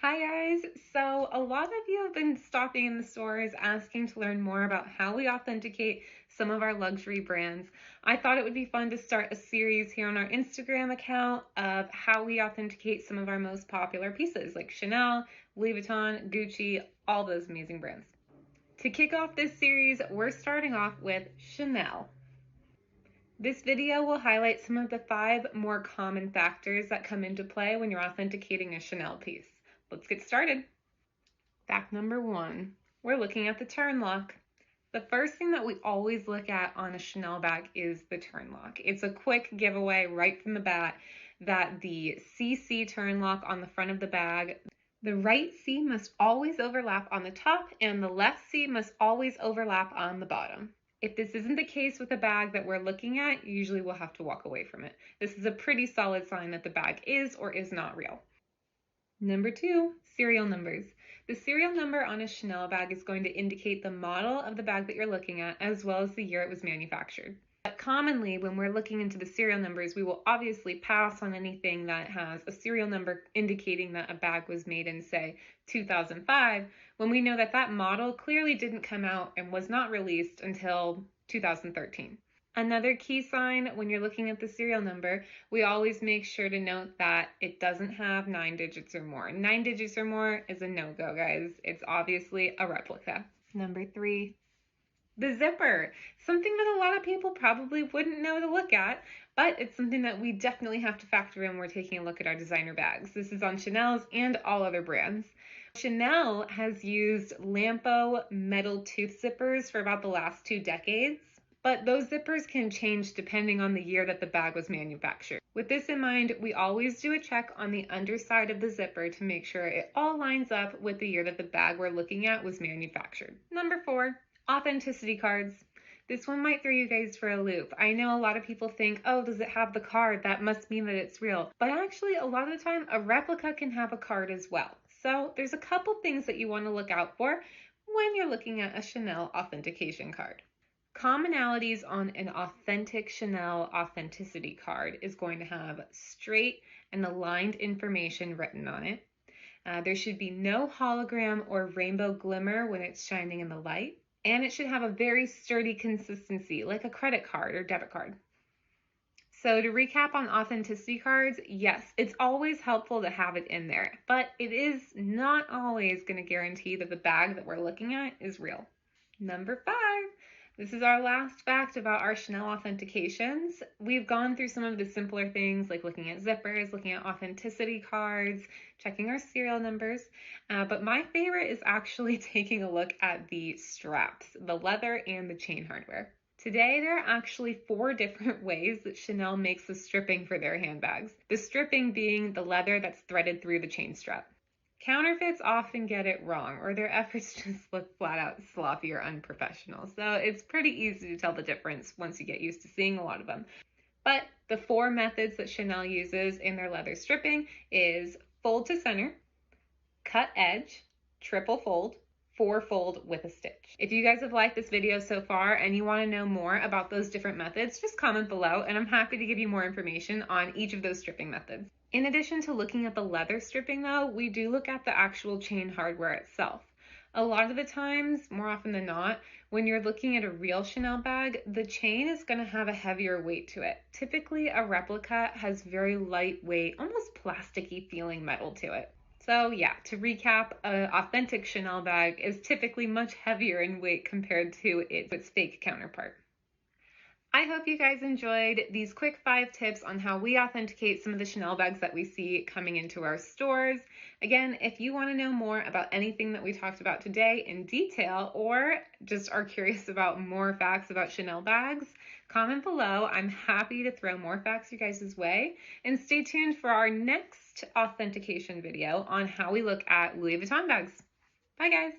Hi guys! So a lot of you have been stopping in the stores asking to learn more about how we authenticate some of our luxury brands. I thought it would be fun to start a series here on our Instagram account of how we authenticate some of our most popular pieces like Chanel, Louis Vuitton, Gucci, all those amazing brands. To kick off this series, we're starting off with Chanel. This video will highlight some of the 5 more common factors that come into play when you're authenticating a Chanel piece. Let's get started. Fact number 1, we're looking at the turn lock. The first thing that we always look at on a Chanel bag is the turn lock. It's a quick giveaway right from the bat that the CC turn lock on the front of the bag, the right C must always overlap on the top and the left C must always overlap on the bottom. If this isn't the case with a bag that we're looking at, usually we'll have to walk away from it. This is a pretty solid sign that the bag is or is not real. Number 2, serial numbers. The serial number on a Chanel bag is going to indicate the model of the bag that you're looking at, as well as the year it was manufactured. But commonly, when we're looking into the serial numbers, we will obviously pass on anything that has a serial number indicating that a bag was made in, say, 2005, when we know that that model clearly didn't come out and was not released until 2013. Another key sign when you're looking at the serial number, we always make sure to note that it doesn't have 9 digits or more. 9 digits or more is a no-go, guys. It's obviously a replica. Number 3, the zipper. Something that a lot of people probably wouldn't know to look at, but it's something that we definitely have to factor in when we're taking a look at our designer bags. This is on Chanel's and all other brands. Chanel has used Lampo metal tooth zippers for about the last 2 decades. But those zippers can change depending on the year that the bag was manufactured. With this in mind, we always do a check on the underside of the zipper to make sure it all lines up with the year that the bag we're looking at was manufactured. Number 4, authenticity cards. This one might throw you guys for a loop. I know a lot of people think, oh, does it have the card? That must mean that it's real. But actually, a lot of the time, a replica can have a card as well. So there's a couple things that you want to look out for when you're looking at a Chanel authentication card. Commonalities on an authentic Chanel authenticity card is going to have straight and aligned information written on it. There should be no hologram or rainbow glimmer when it's shining in the light. And it should have a very sturdy consistency, like a credit card or debit card. So to recap on authenticity cards, yes, it's always helpful to have it in there, but it is not always going to guarantee that the bag that we're looking at is real. Number 5, this is our last fact about our Chanel authentications. We've gone through some of the simpler things like looking at zippers, looking at authenticity cards, checking our serial numbers, but my favorite is actually taking a look at the straps, the leather and the chain hardware. Today, there are actually 4 different ways that Chanel makes the stripping for their handbags. The stripping being the leather that's threaded through the chain strap. Counterfeits often get it wrong, or their efforts just look flat out sloppy or unprofessional. So it's pretty easy to tell the difference once you get used to seeing a lot of them. But the 4 methods that Chanel uses in their leather stripping is fold to center, cut edge, triple fold, 4-fold with a stitch. If you guys have liked this video so far and you want to know more about those different methods, just comment below and I'm happy to give you more information on each of those stripping methods. In addition to looking at the leather stripping though, we do look at the actual chain hardware itself. A lot of the times, more often than not, when you're looking at a real Chanel bag, the chain is going to have a heavier weight to it. Typically, a replica has very lightweight, almost plasticky feeling metal to it. So yeah, to recap, an authentic Chanel bag is typically much heavier in weight compared to its fake counterpart. I hope you guys enjoyed these quick 5 tips on how we authenticate some of the Chanel bags that we see coming into our stores. Again, if you want to know more about anything that we talked about today in detail or just are curious about more facts about Chanel bags, comment below. I'm happy to throw more facts you guys' way. And stay tuned for our next authentication video on how we look at Louis Vuitton bags. Bye guys!